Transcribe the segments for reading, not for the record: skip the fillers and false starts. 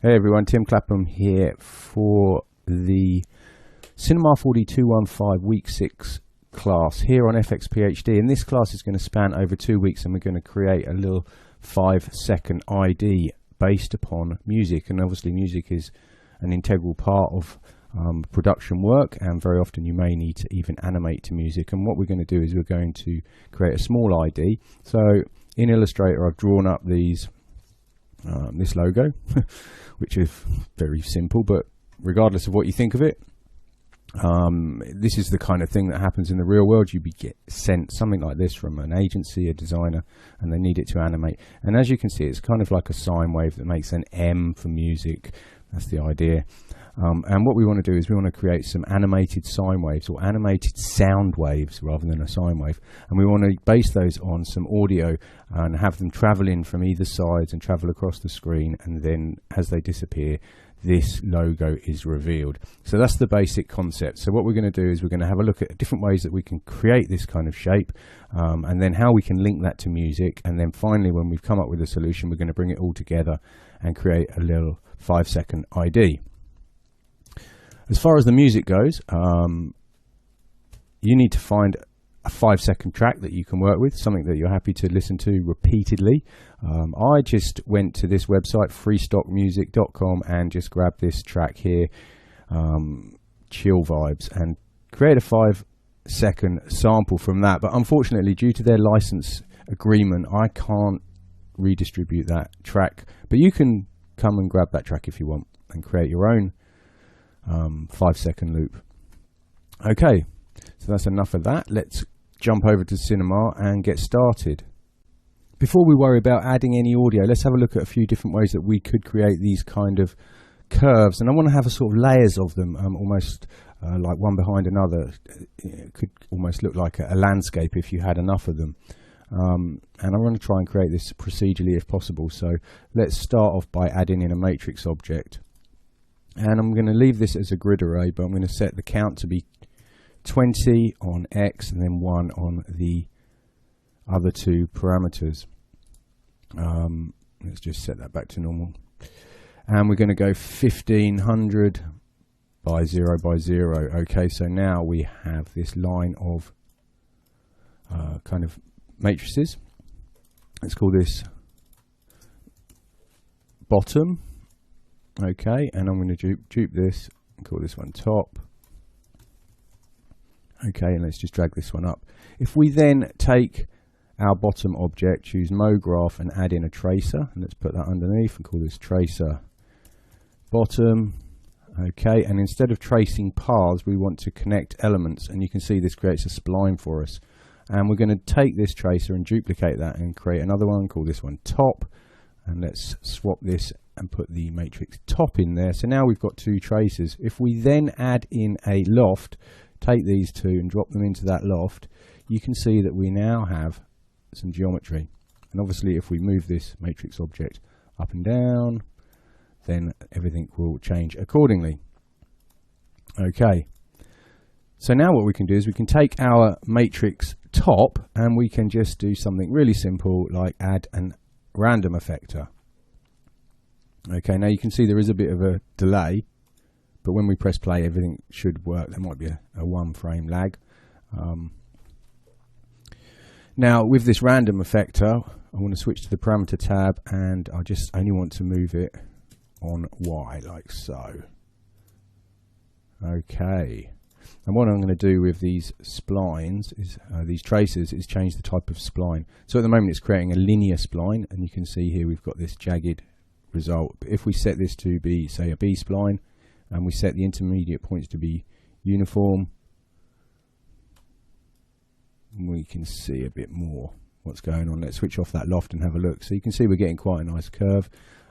Hey everyone, Tim Clapham here for the c4d215 week 6 class here on FX PhD, and this class is going to span over 2 weeks, and we're going to create a little 5-second ID based upon music. And obviously music is an integral part of production work, and very often you may need to even animate to music. And what we're going to do is we're going to create a small ID. So in Illustrator I've drawn up these this logo which is very simple, but regardless of what you think of it, this is the kind of thing that happens in the real world. You get sent something like this from an agency, a designer, and they need it to animate. And as you can see, it's kind of like a sine wave that makes an M for music. That's the idea. And what we want to do is we want to create some animated sine waves, or animated sound waves rather than a sine wave. And we want to base those on some audio and have them travel in from either sides and travel across the screen. And then as they disappear, this logo is revealed. So that's the basic concept. So what we're going to do is we're going to have a look at different ways that we can create this kind of shape, and then how we can link that to music. And then finally, when we've come up with a solution, we're going to bring it all together and create a little 5-second ID. As far as the music goes, you need to find a 5-second track that you can work with, something that you're happy to listen to repeatedly. I just went to this website, freestockmusic.com, and just grabbed this track here, Chill Vibes, and create a 5-second sample from that. But unfortunately, due to their license agreement, I can't redistribute that track. But you can come and grab that track if you want and create your own 5-second loop. Okay, so that's enough of that. Let's jump over to Cinema and get started. Before we worry about adding any audio, let's have a look at a few different ways that we could create these kind of curves. And I want to have a sort of layers of them, almost like one behind another. It could almost look like a landscape if you had enough of them. And I want to try and create this procedurally if possible. So let's start off by adding in a matrix object. And I'm going to leave this as a grid array, but I'm going to set the count to be 20 on X and then 1 on the other two parameters. Let's just set that back to normal. And we're going to go 1500 by 0 by 0. Okay, so now we have this line of kind of matrices. Let's call this bottom. Okay, and I'm going to dupe this and call this one top. Okay, and let's just drag this one up. If we then take our bottom object, choose MoGraph, and add in a tracer, and let's put that underneath and call this tracer bottom. Okay, and instead of tracing paths, we want to connect elements, and you can see this creates a spline for us. And we're going to take this tracer and duplicate that and create another one, call this one top, and let's swap this and put the matrix top in there. So now we've got two traces. If we then add in a loft, take these two and drop them into that loft, you can see that we now have some geometry. And obviously if we move this matrix object up and down, then everything will change accordingly. Okay, so now what we can do is we can take our matrix top and we can just do something really simple like add an random effector. Okay, now you can see there is a bit of a delay, but when we press play, everything should work. There might be a 1-frame lag. Now, with this random effector, I want to switch to the parameter tab, and I just only want to move it on Y, like so. Okay. And what I'm going to do with these splines, is these traces, is change the type of spline. So at the moment, it's creating a linear spline, and you can see here we've got this jagged result. But if we set this to be, say, a B-spline, and we set the intermediate points to be uniform, we can see a bit more what's going on. Let's switch off that loft and have a look. So you can see we're getting quite a nice curve,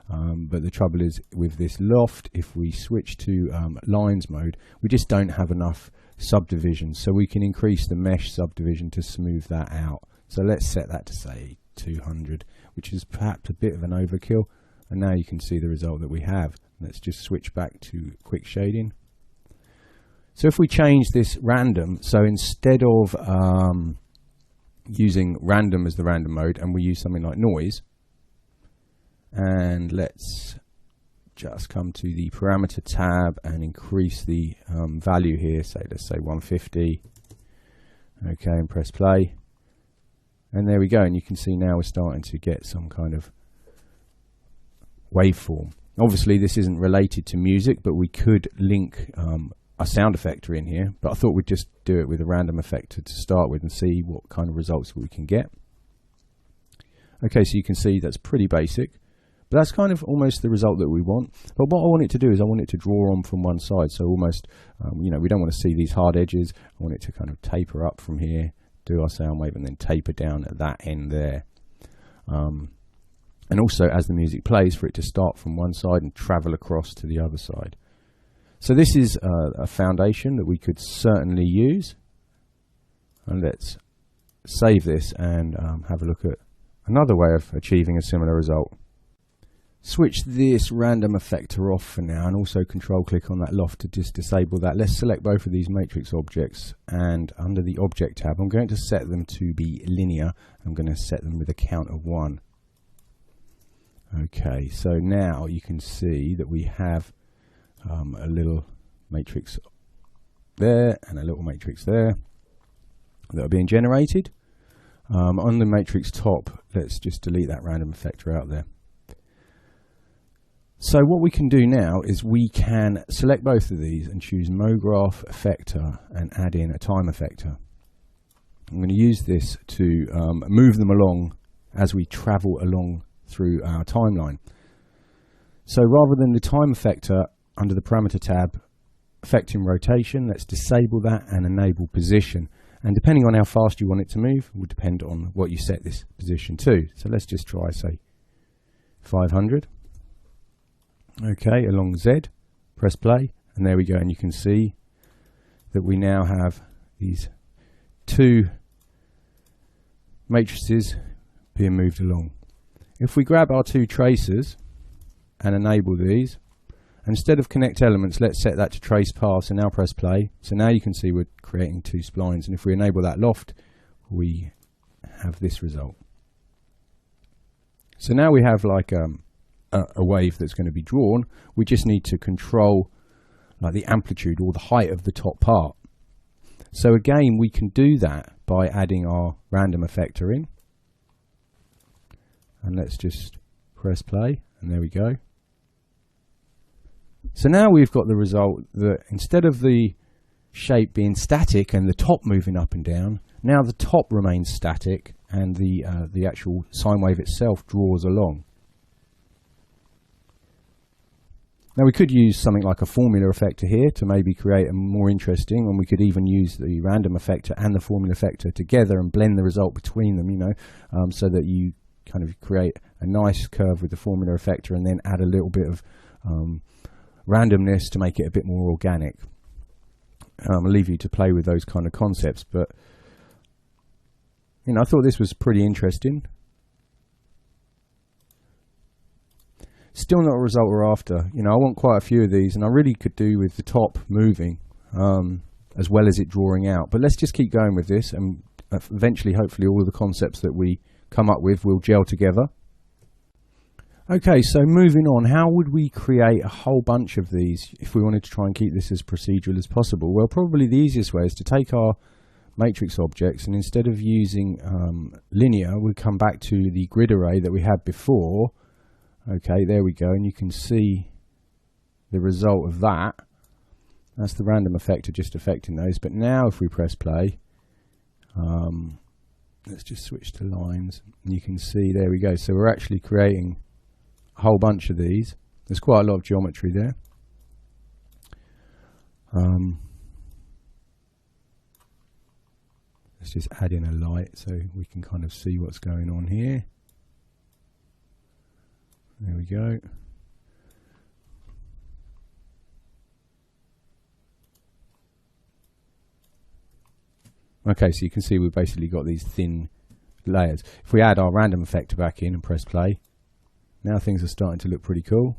but the trouble is with this loft, if we switch to lines mode, we just don't have enough subdivision, so we can increase the mesh subdivision to smooth that out. So let's set that to say 200, which is perhaps a bit of an overkill. And now you can see the result that we have. Let's just switch back to quick shading. So if we change this random, so instead of using random as the random mode, and we use something like noise, and let's just come to the parameter tab and increase the value here, let's say 150. Okay, and press play. And there we go, and you can see now we're starting to get some kind of waveform. Obviously this isn't related to music, but we could link a sound effector in here, but I thought we'd just do it with a random effector to start with and see what kind of results we can get. Okay, so you can see that's pretty basic, but that's kind of almost the result that we want. But what I want it to do is I want it to draw on from one side, so almost, you know, we don't want to see these hard edges. I want it to kind of taper up from here, do our sound wave, and then taper down at that end there. And also, as the music plays, for it to start from one side and travel across to the other side. So this is a foundation that we could certainly use. And let's save this and have a look at another way of achieving a similar result. Switch this random effector off for now, and also control click on that loft to just disable that. Let's select both of these matrix objects, and under the object tab I'm going to set them to be linear. I'm going to set them with a count of 1. Okay, so now you can see that we have a little matrix there and a little matrix there that are being generated. On the matrix top, let's just delete that random effector out there. So what we can do now is we can select both of these and choose MoGraph effector and add in a time effector. I'm going to use this to move them along as we travel along through our timeline. So rather than the time effector under the parameter tab affecting rotation, let's disable that and enable position. And depending on how fast you want it to move will depend on what you set this position to. So let's just try, say, 500. Okay, along Z, press play, and there we go. And you can see that we now have these two matrices being moved along. If we grab our two tracers and enable these, instead of connect elements, let's set that to trace paths, and now press play. So now you can see we're creating two splines, and if we enable that loft, we have this result. So now we have like a wave that's going to be drawn. We just need to control like the amplitude or the height of the top part. So again, we can do that by adding our random effector in. And let's just press play, and there we go. So now we've got the result that instead of the shape being static and the top moving up and down, now the top remains static and the actual sine wave itself draws along. Now we could use something like a formula effector here to maybe create a more interesting, and we could even use the random effector and the formula effector together and blend the result between them, you know, so that you kind of create a nice curve with the formula effector and then add a little bit of randomness to make it a bit more organic. I'll leave you to play with those kind of concepts, but you know, I thought this was pretty interesting. Still not a result we're after. You know, I want quite a few of these, and I really could do with the top moving as well as it drawing out. But let's just keep going with this, and eventually, hopefully, all of the concepts that we come up with will gel together. Okay, so moving on, how would we create a whole bunch of these if we wanted to try and keep this as procedural as possible? Well, probably the easiest way is to take our matrix objects, and instead of using linear, we come back to the grid array that we had before. Okay, there we go, and you can see the result of that. That's the random effector just affecting those. But now if we press play, let's just switch to lines, and you can see, there we go. So we're actually creating a whole bunch of these. There's quite a lot of geometry there. Let's just add in a light so we can kind of see what's going on here. There we go. Okay, so you can see we've basically got these thin layers. If we add our random effector back in and press play, now things are starting to look pretty cool.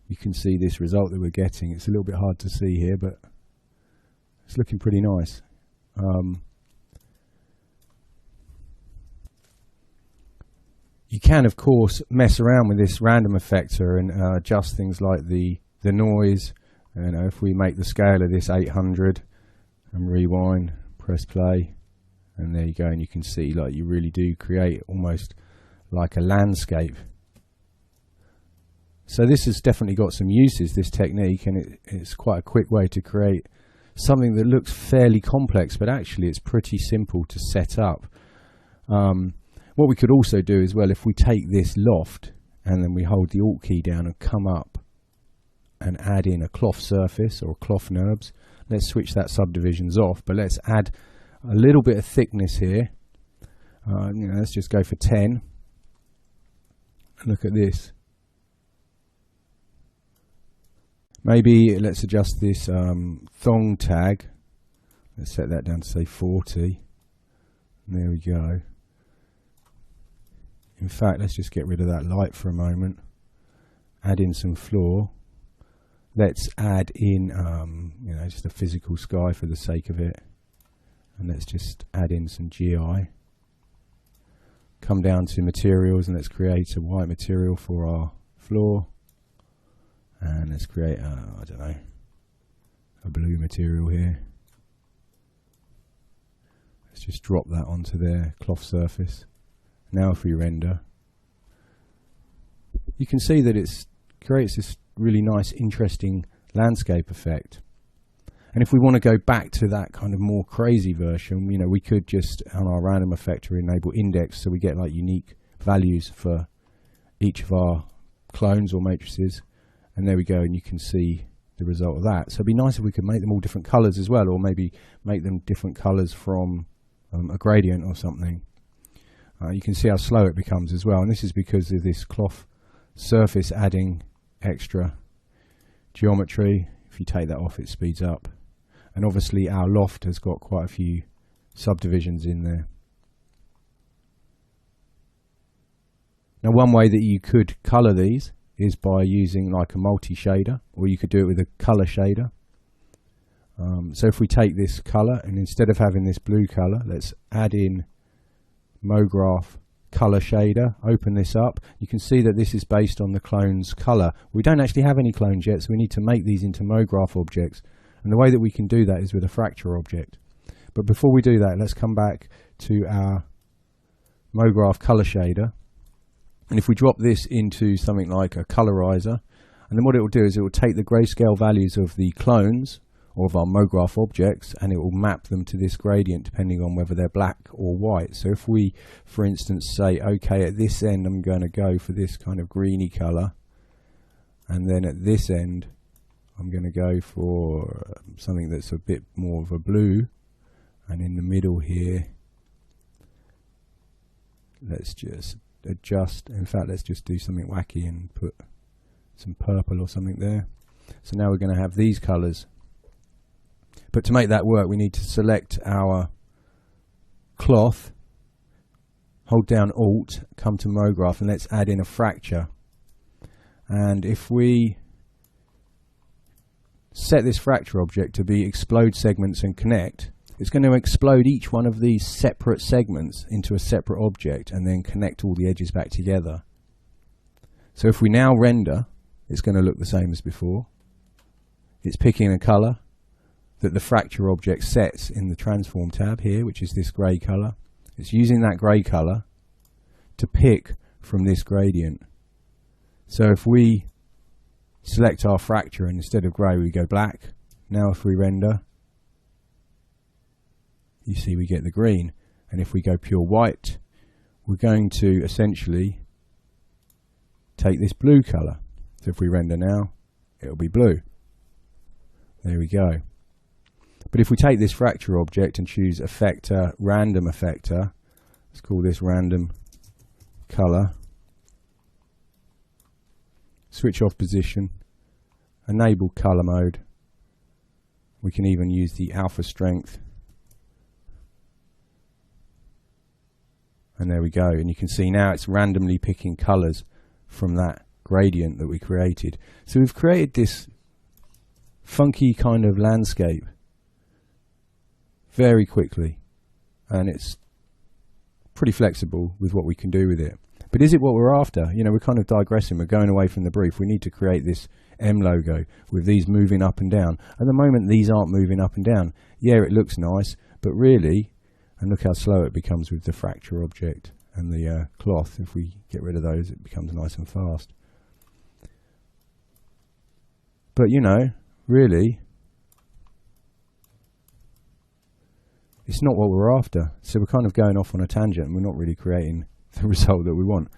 You can see this result that we're getting. It's a little bit hard to see here, but it's looking pretty nice. You can, of course, mess around with this random effector and adjust things like the noise. You know, if we make the scale of this 800 and rewind, press play, and there you go, and you can see like you really do create almost like a landscape. So this has definitely got some uses, this technique, and it's quite a quick way to create something that looks fairly complex, but actually it's pretty simple to set up. What we could also do as well, if we take this loft and then we hold the Alt key down and come up and add in a cloth surface or cloth NURBS. Let's switch that subdivisions off, but let's add a little bit of thickness here. You know, let's just go for 10. Look at this. Maybe let's adjust this thong tag. Let's set that down to say 40. There we go. In fact, let's just get rid of that light for a moment. Add in some floor. Let's add in, you know, just a physical sky for the sake of it. And let's just add in some GI. Come down to materials and let's create a white material for our floor. And let's create, I don't know, a blue material here. Let's just drop that onto their cloth surface. Now if we render, you can see that it creates this really nice, interesting landscape effect. And if we want to go back to that kind of more crazy version, you know, we could just, on our random effector, enable index, so we get like unique values for each of our clones or matrices. And there we go, and you can see the result of that. So it'd be nice if we could make them all different colors as well, or maybe make them different colors from a gradient or something. You can see how slow it becomes as well, and this is because of this cloth surface adding extra geometry. If you take that off, it speeds up. And obviously our loft has got quite a few subdivisions in there. Now one way that you could color these is by using like a multi-shader, or you could do it with a color shader. So if we take this color, and instead of having this blue color, let's add in MoGraph color shader, open this up. You can see that this is based on the clone's color. We don't actually have any clones yet, so we need to make these into MoGraph objects. And the way that we can do that is with a fracture object. But before we do that, let's come back to our MoGraph color shader. And if we drop this into something like a colorizer, and then what it will do is it will take the grayscale values of the clones or of our MoGraph objects, and it will map them to this gradient depending on whether they're black or white. So if we, for instance, say, okay, at this end I'm going to go for this kind of greeny color, and then at this end I'm going to go for something that's a bit more of a blue, and in the middle here let's just adjust. In fact, let's just do something wacky and put some purple or something there. So now we're going to have these colors. But to make that work, we need to select our cloth, hold down Alt, come to MoGraph, and let's add in a fracture. And if we set this fracture object to be explode segments and connect, it's going to explode each one of these separate segments into a separate object and then connect all the edges back together. So if we now render, it's going to look the same as before. It's picking a color that the fracture object sets in the transform tab here, which is this grey color. It's using that grey color to pick from this gradient. So if we select our fracture and instead of grey we go black, now if we render, you see we get the green. And if we go pure white, we're going to essentially take this blue color. So if we render now, it'll be blue. There we go. But if we take this fracture object and choose effector, random effector, let's call this random color, switch off position, enable color mode, we can even use the alpha strength, and there we go. And you can see now it's randomly picking colors from that gradient that we created. So we've created this funky kind of landscape very quickly, and it's pretty flexible with what we can do with it. But is it what we're after? You know, we're kind of digressing. We're going away from the brief. We need to create this M logo with these moving up and down. At the moment, these aren't moving up and down. Yeah, it looks nice, but really, and look how slow it becomes with the fracture object and the cloth. If we get rid of those, it becomes nice and fast. But, you know, really, it's not what we're after. So we're kind of going off on a tangent and we're not really creating the result that we want.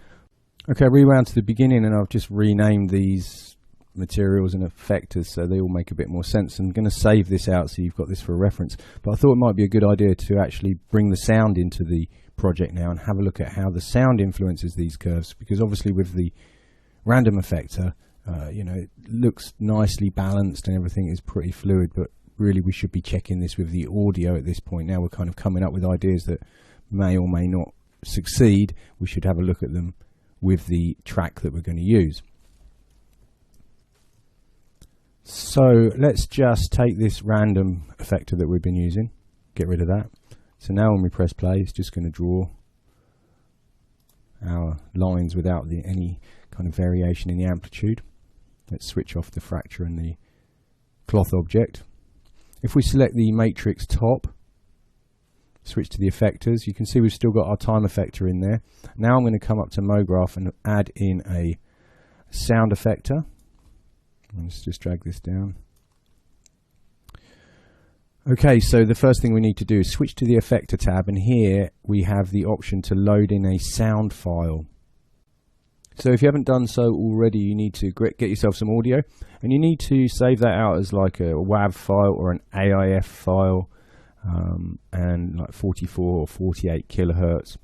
Okay, rewound to the beginning, and I've just renamed these materials and effectors so they all make a bit more sense. I'm going to save this out so you've got this for a reference. But I thought it might be a good idea to actually bring the sound into the project now and have a look at how the sound influences these curves, because obviously with the random effector, you know, it looks nicely balanced and everything is pretty fluid, but really we should be checking this with the audio at this point. Now we're kind of coming up with ideas that may or may not succeed. We should have a look at them with the track that we're going to use. So let's just take this random effector that we've been using, get rid of that. So now when we press play, it's just going to draw our lines without any kind of variation in the amplitude. Let's switch off the fracture and the cloth object. If we select the matrix top, switch to the effectors, you can see we've still got our time effector in there. Now I'm going to come up to MoGraph and add in a sound effector. Let's just drag this down. Okay, so the first thing we need to do is switch to the effector tab, and here we have the option to load in a sound file. So if you haven't done so already, you need to get yourself some audio, and you need to save that out as like a WAV file or an AIF file, and like 44 or 48 kilohertz.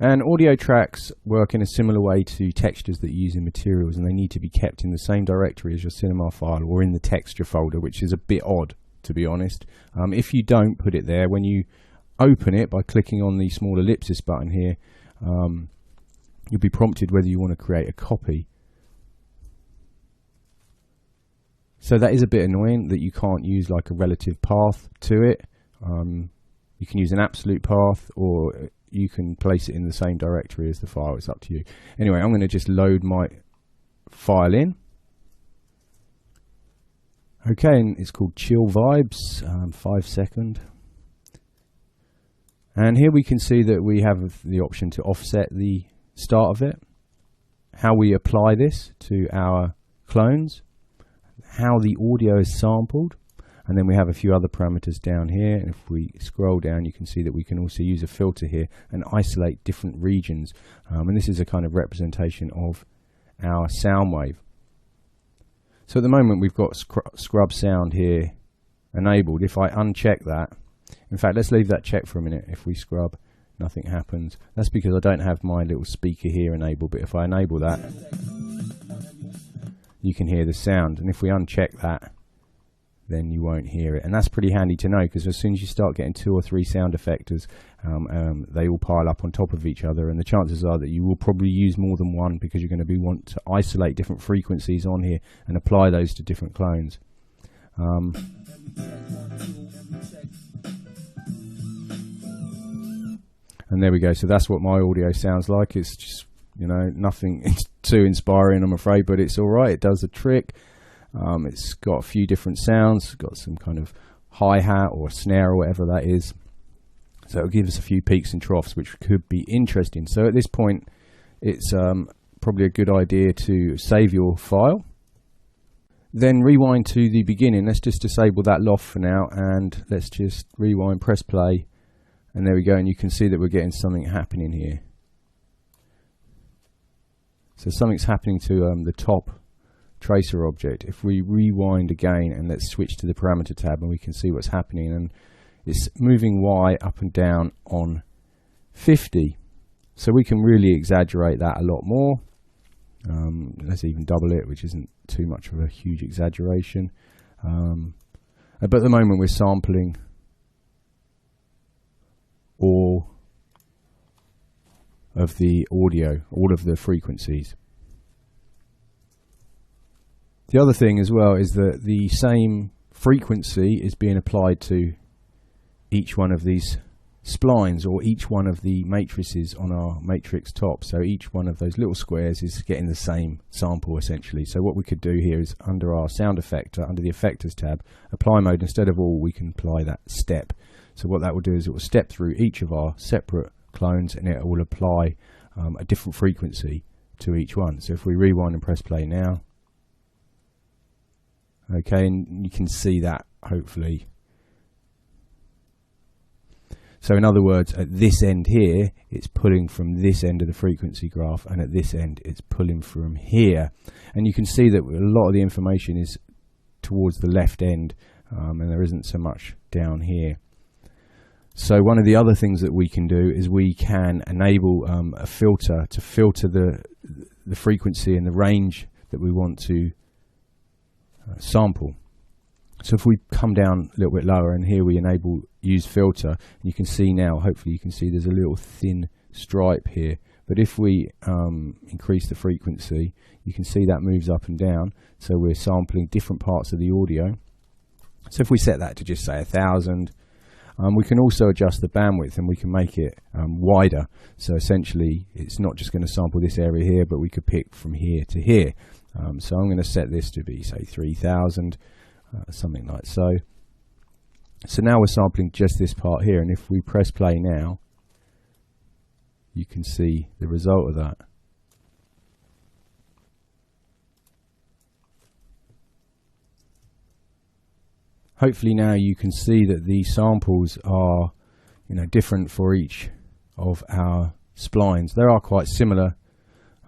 And audio tracks work in a similar way to textures that you use in materials, and they need to be kept in the same directory as your cinema file or in the texture folder, which is a bit odd, to be honest. If you don't put it there, when you open it by clicking on the small ellipsis button here, you'll be prompted whether you want to create a copy. So that is a bit annoying that you can't use like a relative path to it. You can use an absolute path, or you can place it in the same directory as the file. It's up to you. Anyway, I'm going to just load my file in. Okay, and it's called Chill Vibes, 5 second. And here we can see that we have the option to offset the start of it, how we apply this to our clones, how the audio is sampled, and then we have a few other parameters down here. And if we scroll down, you can see that we can also use a filter here and isolate different regions. And this is a kind of representation of our sound wave. So at the moment we've got scrub sound here enabled. If I uncheck that, in fact, let's leave that check for a minute. If we scrub, nothing happens. That's because I don't have my little speaker here enabled, but if I enable that, you can hear the sound. And if we uncheck that, then you won't hear it. And that's pretty handy to know, because as soon as you start getting 2 or 3 sound effectors, they all pile up on top of each other, and the chances are that you will probably use more than one, because you're going to want to isolate different frequencies on here and apply those to different clones. And there we go. So that's what my audio sounds like. It's just, you know, nothing too inspiring, I'm afraid, but it's all right. It does the trick. It's got a few different sounds. It's got some kind of hi-hat or snare or whatever that is. So it'll give us a few peaks and troughs, which could be interesting. So at this point, it's probably a good idea to save your file. Then rewind to the beginning. Let's just disable that loft for now, and let's just rewind, press play, and there we go. And you can see that we're getting something happening here. So something's happening to the top tracer object. If we rewind again and let's switch to the parameter tab, and we can see what's happening, and it's moving Y up and down on 50. So we can really exaggerate that a lot more. Let's even double it, which isn't too much of a huge exaggeration. But at the moment we're sampling all of the audio, all of the frequencies. The other thing as well is that the same frequency is being applied to each one of these splines, or each one of the matrices on our matrix top. So each one of those little squares is getting the same sample essentially. So what we could do here is under our sound effector, under the effectors tab, apply mode, instead of all, we can apply that step. So what that will do is it will step through each of our separate clones and it will apply a different frequency to each one. So if we rewind and press play now, okay, and you can see that hopefully. So in other words, at this end here, it's pulling from this end of the frequency graph, and at this end, it's pulling from here. And you can see that a lot of the information is towards the left end, and there isn't so much down here. So one of the other things that we can do is we can enable a filter to filter the frequency and the range that we want to sample. So if we come down a little bit lower, and here we enable use filter, you can see now, hopefully you can see there's a little thin stripe here. But if we increase the frequency, you can see that moves up and down. So we're sampling different parts of the audio. So if we set that to just say 1000, we can also adjust the bandwidth, and we can make it wider. So essentially, it's not just going to sample this area here, but we could pick from here to here. So I'm going to set this to be, say, 3000. Something like so. So now we're sampling just this part here, and if we press play now, you can see the result of that. Hopefully now you can see that the samples are, different for each of our splines. They are quite similar.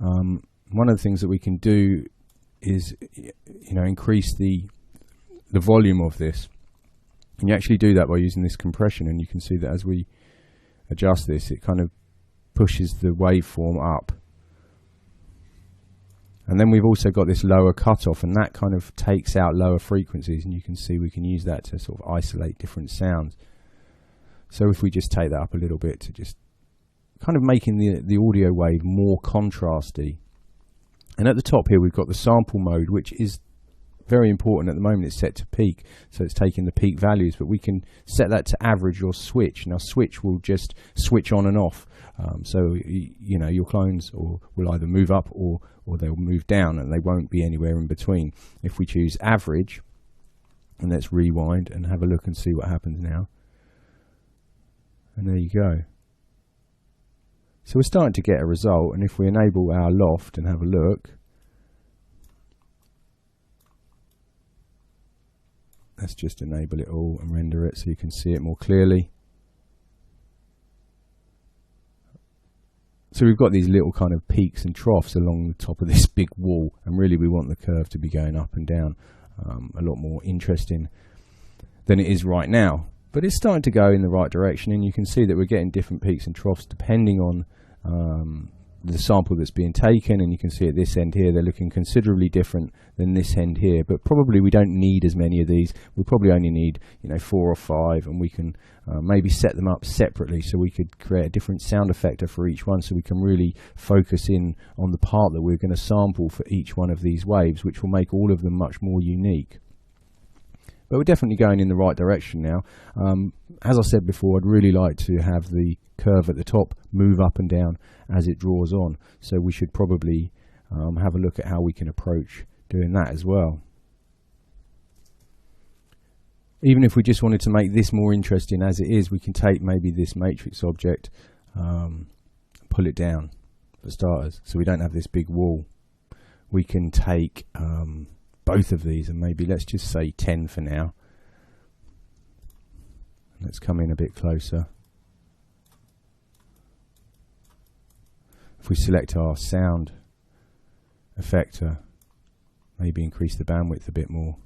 One of the things that we can do is, increase the volume of this, and you actually do that by using this compression, and you can see that as we adjust this, it kind of pushes the waveform up. And then we've also got this lower cutoff, and that kind of takes out lower frequencies, and you can see we can use that to sort of isolate different sounds. So if we just take that up a little bit to just kind of making the audio wave more contrasty. And at the top here we've got the sample mode, which is very important at the moment. It's set to peak, so it's taking the peak values, but we can set that to average or switch. Now switch will just switch on and off, so your clones will either move up or they'll move down, and they won't be anywhere in between. If we choose average, and let's rewind and have a look and see what happens now, and there you go. So we're starting to get a result, and if we enable our loft and have a look, let's just enable it all and render it so you can see it more clearly. So we've got these little kind of peaks and troughs along the top of this big wall, and really we want the curve to be going up and down, a lot more interesting than it is right now. But it's starting to go in the right direction, and you can see that we're getting different peaks and troughs depending on the sample that's being taken, and you can see at this end here they're looking considerably different than this end here, but probably we don't need as many of these. We probably only need 4 or 5, and we can maybe set them up separately, so we could create a different sound effector for each one, so we can really focus in on the part that we're going to sample for each one of these waves, which will make all of them much more unique. But we're definitely going in the right direction now. As I said before, I'd really like to have the curve at the top move up and down as it draws on. So we should probably have a look at how we can approach doing that as well. Even if we just wanted to make this more interesting as it is, we can take maybe this matrix object, pull it down for starters, so we don't have this big wall. We can take both of these, and maybe let's just say 10 for now. Let's come in a bit closer. If we select our sound effector, maybe increase the bandwidth a bit more.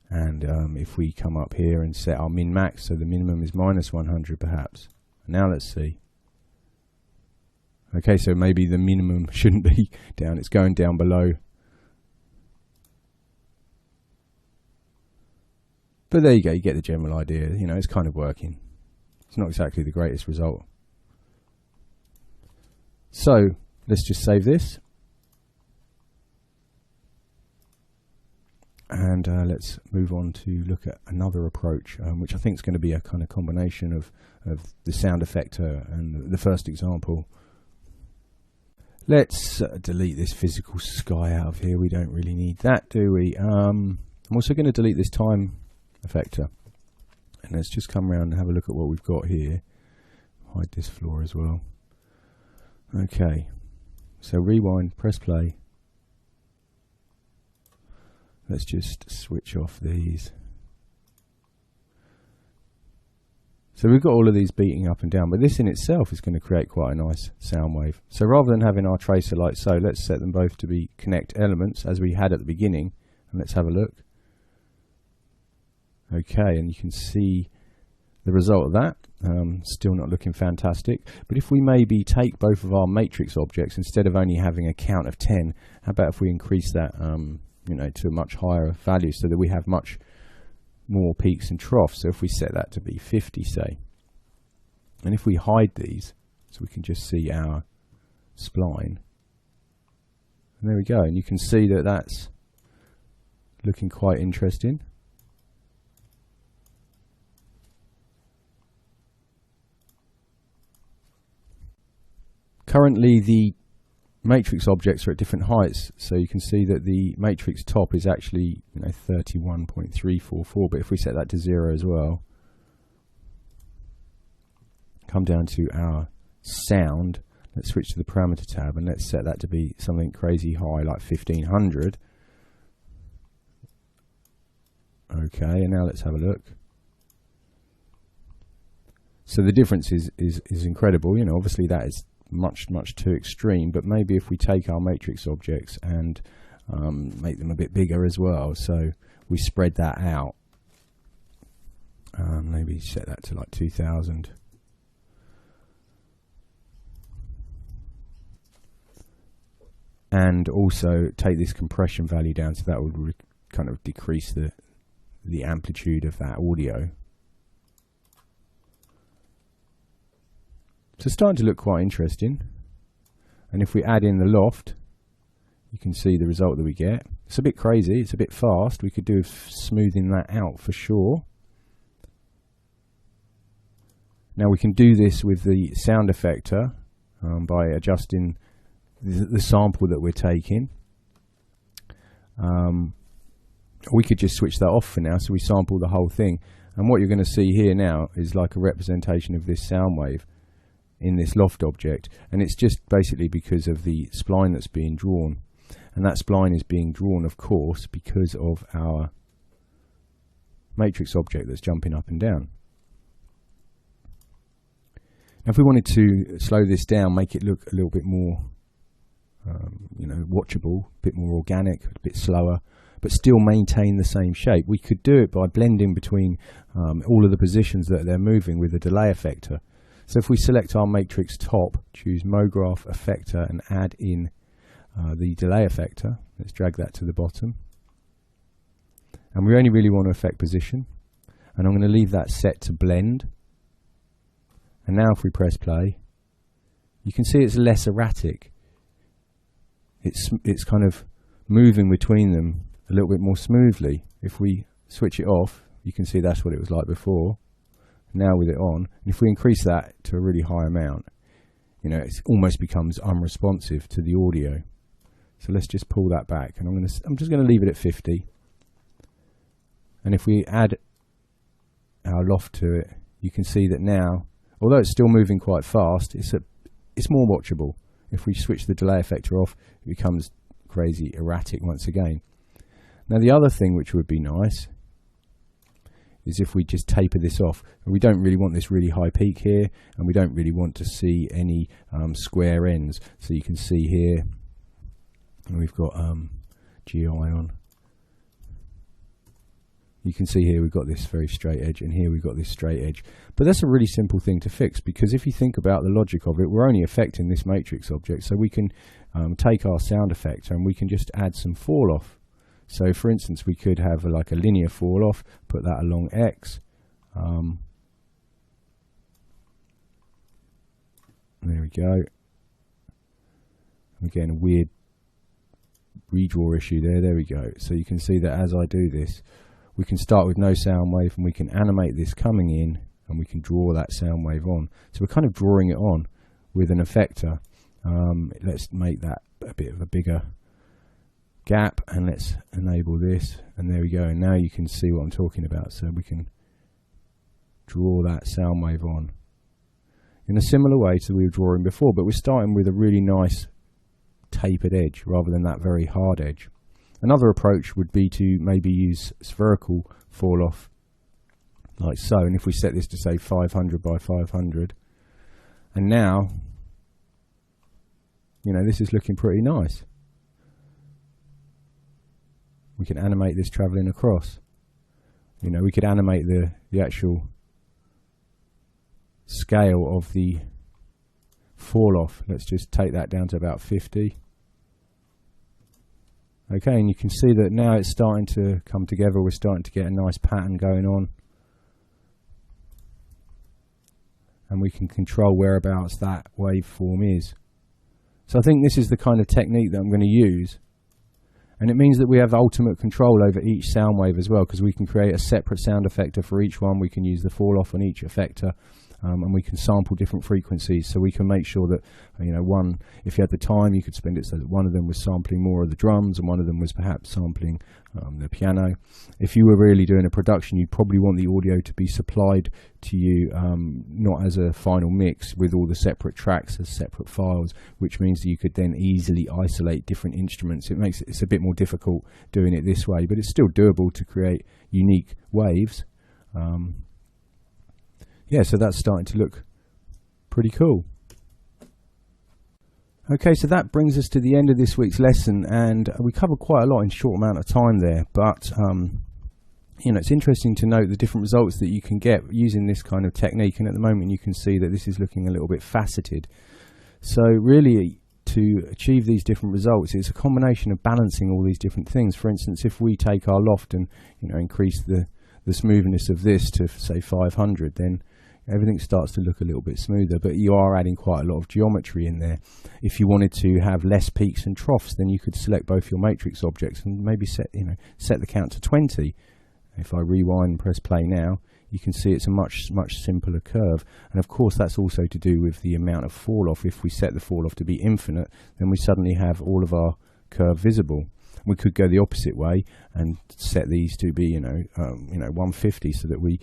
And if we come up here and set our min-max, so the minimum is -100 perhaps. Now let's see. Okay, so maybe the minimum shouldn't be down, it's going down below. But there you go, you get the general idea. It's kind of working. It's not exactly the greatest result. So let's just save this. And and let's move on to look at another approach, which I think is going to be a kind of combination of the sound effector and the first example. Let's delete this physical sky out of here. We don't really need that, do we? I'm also going to delete this time effector. And let's just come around and have a look at what we've got here. Hide this floor as well. Okay, so rewind, press play. Let's just switch off these. So we've got all of these beating up and down, but this in itself is going to create quite a nice sound wave. So rather than having our tracer like so, let's set them both to be connect elements as we had at the beginning, and let's have a look. Okay, and you can see the result of that. Still not looking fantastic, but if we maybe take both of our matrix objects, instead of only having a count of 10, how about if we increase that you know, to a much higher value so that we have much more peaks and troughs. So if we set that to be 50, say, and if we hide these, so we can just see our spline, and there we go, and you can see that that's looking quite interesting. Currently the matrix objects are at different heights, so you can see that the matrix top is actually, you know, 31.344, but if we set that to 0 as well, come down to our sound, let's switch to the parameter tab and let's set that to be something crazy high like 1500. Okay, and now let's have a look. So the difference is incredible. You know, obviously that is much too extreme, but maybe if we take our matrix objects and make them a bit bigger as well, so we spread that out, maybe set that to like 2000, and also take this compression value down, so that would kind of decrease the amplitude of that audio. So it's starting to look quite interesting, and if we add in the loft, you can see the result that we get. It's a bit crazy, it's a bit fast. We could do with smoothing that out for sure. Now we can do this with the sound effector by adjusting the sample that we're taking. We could just switch that off for now, so we sample the whole thing, and what you're going to see here now is like a representation of this sound wave in this loft object, and it's just basically because of the spline that's being drawn, and that spline is being drawn, of course, because of our matrix object that's jumping up and down. Now if we wanted to slow this down, make it look a little bit more you know, watchable, a bit more organic, a bit slower, but still maintain the same shape, we could do it by blending between all of the positions that they're moving with a delay effector. So if we select our matrix top, choose MoGraph effector and add in the delay effector, let's drag that to the bottom. And we only really want to affect position. And I'm going to leave that set to blend. And now if we press play, you can see it's less erratic. It's kind of moving between them a little bit more smoothly. If we switch it off, you can see that's what it was like before. Now with it on, and if we increase that to a really high amount, you know, it almost becomes unresponsive to the audio. So let's just pull that back, and I'm just going to leave it at 50. And if we add our loft to it, you can see that now, although it's still moving quite fast, it's more watchable. If we switch the delay effector off, it becomes crazy erratic once again. Now the other thing which would be nice is if we just taper this off. We don't really want this really high peak here, and we don't really want to see any square ends. So you can see here, and we've got GI on. You can see here we've got this very straight edge, and here we've got this straight edge. But that's a really simple thing to fix, because if you think about the logic of it, we're only affecting this matrix object, so we can take our sound effector and we can just add some fall off. So for instance, we could have like a linear fall off, put that along X. There we go. Again, a weird redraw issue there. There we go. So you can see that as I do this, we can start with no sound wave, and we can animate this coming in, and we can draw that sound wave on. So we're kind of drawing it on with an effector. Let's make that a bit of a bigger gap, and let's enable this, and there we go. And now you can see what I'm talking about. So we can draw that sound wave on in a similar way to we were drawing before, but we're starting with a really nice tapered edge rather than that very hard edge. Another approach would be to maybe use spherical fall off like so, and if we set this to say 500 by 500, and now, you know, this is looking pretty nice. We can animate this travelling across. You know, we could animate the actual scale of the fall off. Let's just take that down to about 50. Okay, and you can see that now it's starting to come together. We're starting to get a nice pattern going on, and we can control whereabouts that waveform is. So I think this is the kind of technique that I'm going to use, and it means that we have ultimate control over each sound wave as well, because we can create a separate sound effector for each one. We can use the fall off on each effector, and we can sample different frequencies, so we can make sure that, you know, one, if you had the time, you could spend it so that one of them was sampling more of the drums and one of them was perhaps sampling the piano. If you were really doing a production, you'd probably want the audio to be supplied to you not as a final mix with all the separate tracks as separate files, which means that you could then easily isolate different instruments. It's a bit more difficult doing it this way, but it's still doable to create unique waves. Yeah, so that's starting to look pretty cool. Okay, so that brings us to the end of this week's lesson, and we covered quite a lot in a short amount of time there, but you know, it's interesting to note the different results that you can get using this kind of technique, and at the moment you can see that this is looking a little bit faceted. So really, to achieve these different results, it's a combination of balancing all these different things. For instance, if we take our loft and, you know, increase the smoothness of this to say 500, then everything starts to look a little bit smoother, but you are adding quite a lot of geometry in there. If you wanted to have less peaks and troughs, then you could select both your matrix objects and maybe set the count to 20. If I rewind and press play now, you can see it's a much simpler curve. And of course, that's also to do with the amount of fall off. If we set the fall off to be infinite, then we suddenly have all of our curve visible. We could go the opposite way and set these to be, 150, so that we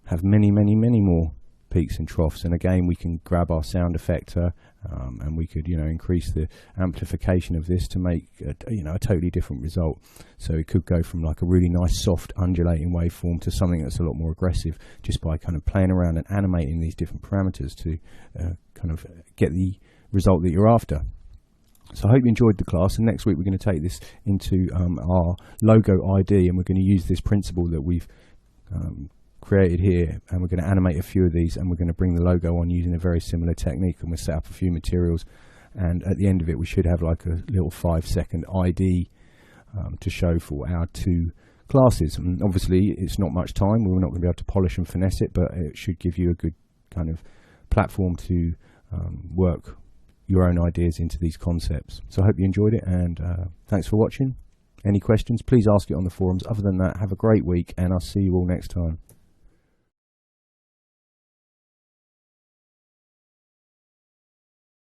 have many more peaks and troughs. And again, we can grab our sound effector, and we could, increase the amplification of this to make a totally different result. So it could go from like a really nice soft undulating waveform to something that's a lot more aggressive, just by kind of playing around and animating these different parameters to kind of get the result that you're after. So I hope you enjoyed the class, and next week we're going to take this into our logo ID, and we're going to use this principle that we've created here, and we're going to animate a few of these, and we're going to bring the logo on using a very similar technique, and we'll set up a few materials, and at the end of it we should have like a little 5-second ID to show for our two classes. And obviously it's not much time, we're not going to be able to polish and finesse it, but it should give you a good kind of platform to work your own ideas into these concepts. So I hope you enjoyed it, and thanks for watching. Any questions, please ask it on the forums. Other than that, have a great week, and I'll see you all next time.